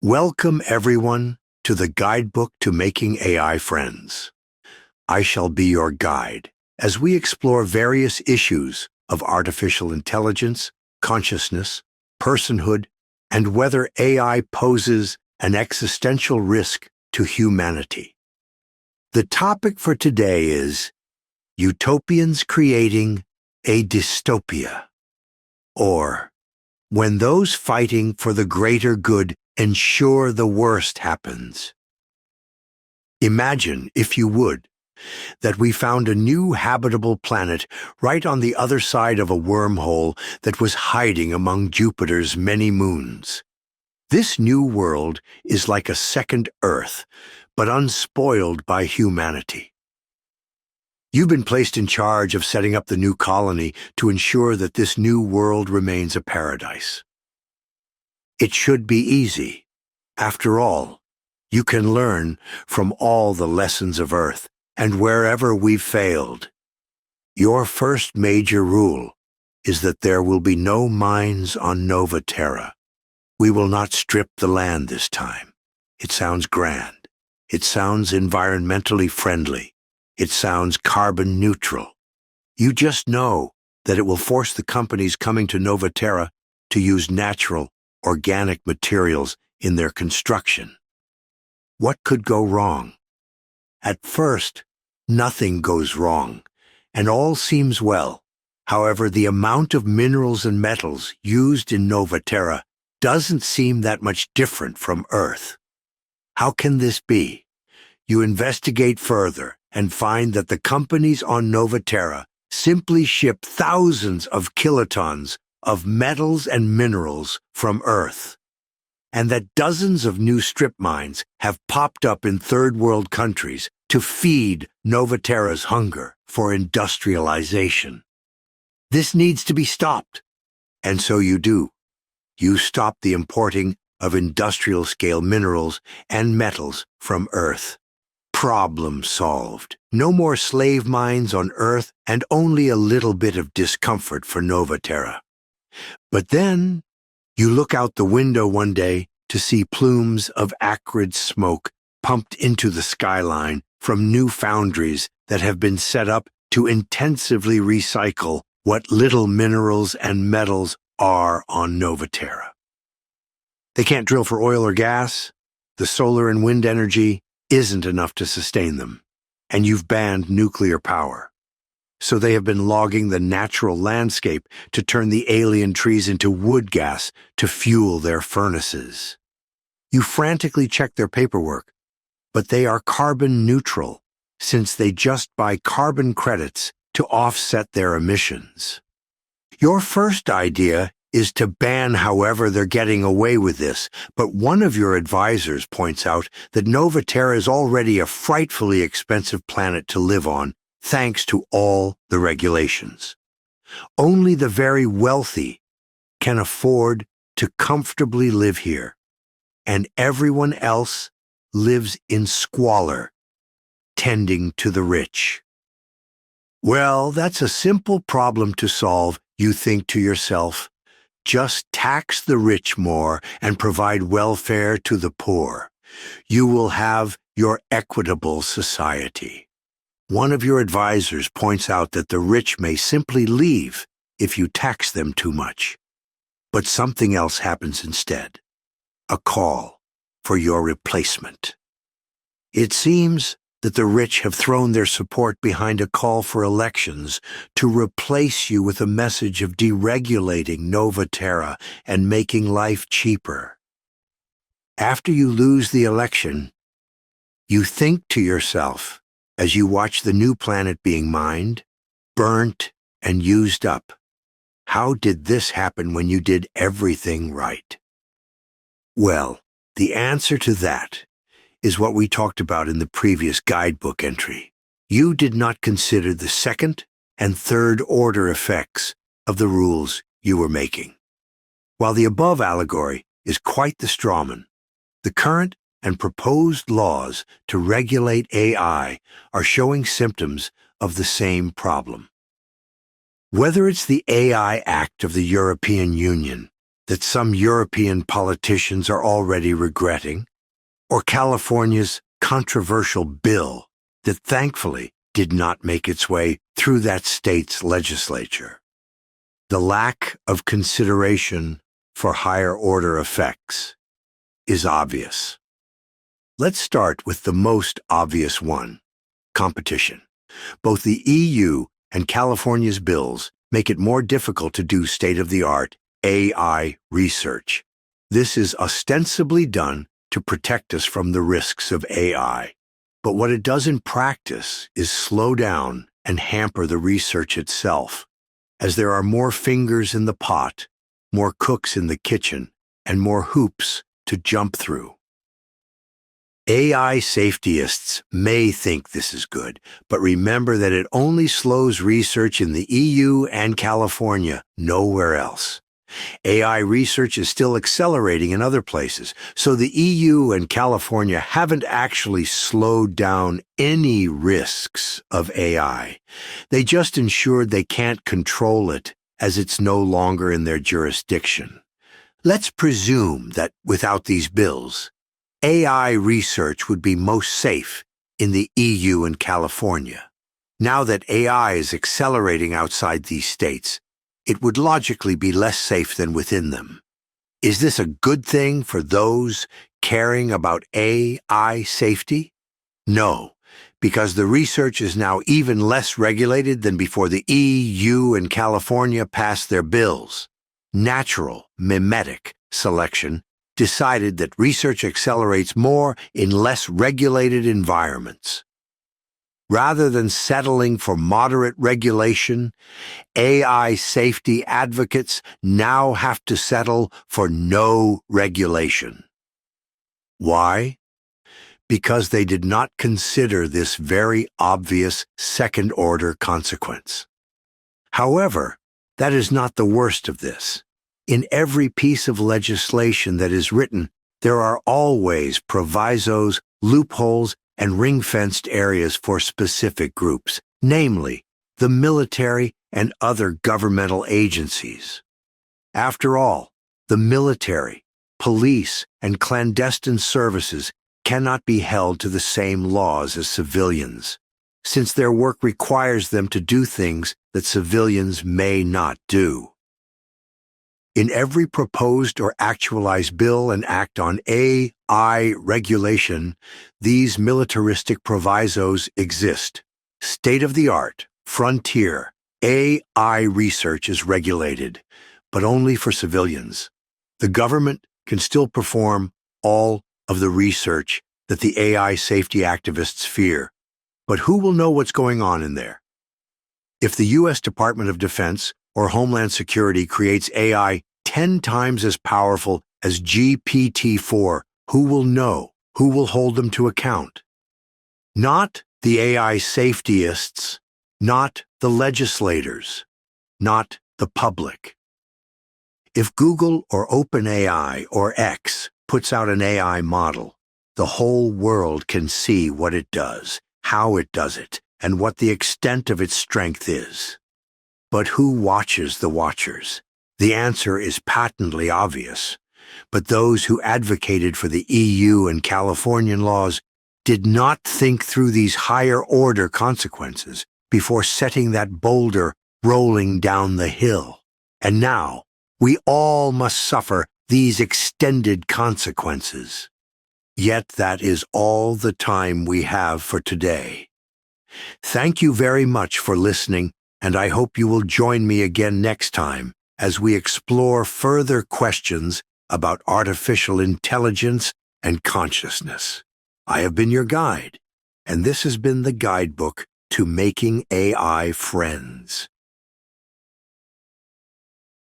Welcome, everyone, to the Guidebook to Making AI Friends. I shall be your guide as we explore various issues of artificial intelligence, consciousness, personhood, and whether AI poses an existential risk to humanity. The topic for today is Utopians creating a dystopia, or when those fighting for the greater good ensure the worst happens. Imagine, if you would, that we found a new habitable planet right on the other side of a wormhole that was hiding among Jupiter's many moons. This new world is like a second Earth, but unspoiled by humanity. You've been placed in charge of setting up the new colony to ensure that this new world remains a paradise. It should be easy. After all, you can learn from all the lessons of Earth and wherever we've failed. Your first major rule is that there will be no mines on Nova Terra. We will not strip the land this time. It sounds grand. It sounds environmentally friendly. It sounds carbon neutral. You just know that it will force the companies coming to Nova Terra to use natural, organic materials in their construction. What could go wrong? At first, nothing goes wrong, and all seems well. However, the amount of minerals and metals used in Nova Terra doesn't seem that much different from Earth. How can this be? You investigate further and find that the companies on Nova Terra simply ship thousands of kilotons of metals and minerals from Earth, and that dozens of new strip mines have popped up in third-world countries to feed Nova Terra's hunger for industrialization. This needs to be stopped, and so you do. You stop the importing of industrial-scale minerals and metals from Earth. Problem solved. No more slave mines on Earth and only a little bit of discomfort for Nova Terra. But then, you look out the window one day to see plumes of acrid smoke pumped into the skyline from new foundries that have been set up to intensively recycle what little minerals and metals are on Nova Terra. They can't drill for oil or gas. The solar and wind energy isn't enough to sustain them, and you've banned nuclear power. So they have been logging the natural landscape to turn the alien trees into wood gas to fuel their furnaces. You frantically check their paperwork, but they are carbon neutral, since they just buy carbon credits to offset their emissions. Your first idea is to ban however they're getting away with this, but one of your advisors points out that Nova Terra is already a frightfully expensive planet to live on, thanks to all the regulations. Only the very wealthy can afford to comfortably live here, and everyone else lives in squalor, tending to the rich. Well, that's a simple problem to solve, you think to yourself. Just tax the rich more and provide welfare to the poor. You will have your equitable society. One of your advisors points out that the rich may simply leave if you tax them too much. But something else happens instead. A call for your replacement. It seems that the rich have thrown their support behind a call for elections to replace you with a message of deregulating Nova Terra and making life cheaper. After you lose the election, you think to yourself, as you watch the new planet being mined, burnt, and used up, how did this happen when you did everything right? Well, the answer to that is what we talked about in the previous guidebook entry. You did not consider the second and third order effects of the rules you were making. While the above allegory is quite the strawman, the current and proposed laws to regulate AI are showing symptoms of the same problem. Whether it's the AI Act of the European Union, that some European politicians are already regretting, or California's controversial bill that thankfully did not make its way through that state's legislature. The lack of consideration for higher-order effects is obvious. Let's start with the most obvious one: competition. Both the EU and California's bills make it more difficult to do state-of-the-art AI research. This is ostensibly done to protect us from the risks of AI. But what it does in practice is slow down and hamper the research itself, as there are more fingers in the pot, more cooks in the kitchen, and more hoops to jump through. AI safetyists may think this is good, but remember that it only slows research in the EU and California, nowhere else. AI research is still accelerating in other places, so the EU and California haven't actually slowed down any risks of AI. They just ensured they can't control it, as it's no longer in their jurisdiction. Let's presume that without these bills, AI research would be most safe in the EU and California. Now that AI is accelerating outside these states, it would logically be less safe than within them. Is this a good thing for those caring about AI safety? No, because the research is now even less regulated than before the EU and California passed their bills. Natural, mimetic selection decided that research accelerates more in less regulated environments. Rather than settling for moderate regulation, AI safety advocates now have to settle for no regulation. Why? Because they did not consider this very obvious second-order consequence. However, that is not the worst of this. In every piece of legislation that is written, there are always provisos, loopholes, and ring-fenced areas for specific groups, namely the military and other governmental agencies. After all, the military, police, and clandestine services cannot be held to the same laws as civilians, since their work requires them to do things that civilians may not do. In every proposed or actualized bill and act on AI regulation, these militaristic provisos exist. State-of-the-art, frontier, AI research is regulated, but only for civilians. The government can still perform all of the research that the AI safety activists fear, but who will know what's going on in there? If the U.S. Department of Defense or Homeland Security creates AI 10 times as powerful as GPT-4, who will know? Who will hold them to account? Not the AI safetyists, not the legislators, not the public. If Google or OpenAI or X puts out an AI model, the whole world can see what it does, how it does it, and what the extent of its strength is. But who watches the watchers? The answer is patently obvious. But those who advocated for the EU and Californian laws did not think through these higher-order consequences before setting that boulder rolling down the hill. And now, we all must suffer these extended consequences. Yet that is all the time we have for today. Thank you very much for listening, and I hope you will join me again next time as we explore further questions about artificial intelligence and consciousness. I have been your guide, and this has been the guidebook to making AI friends.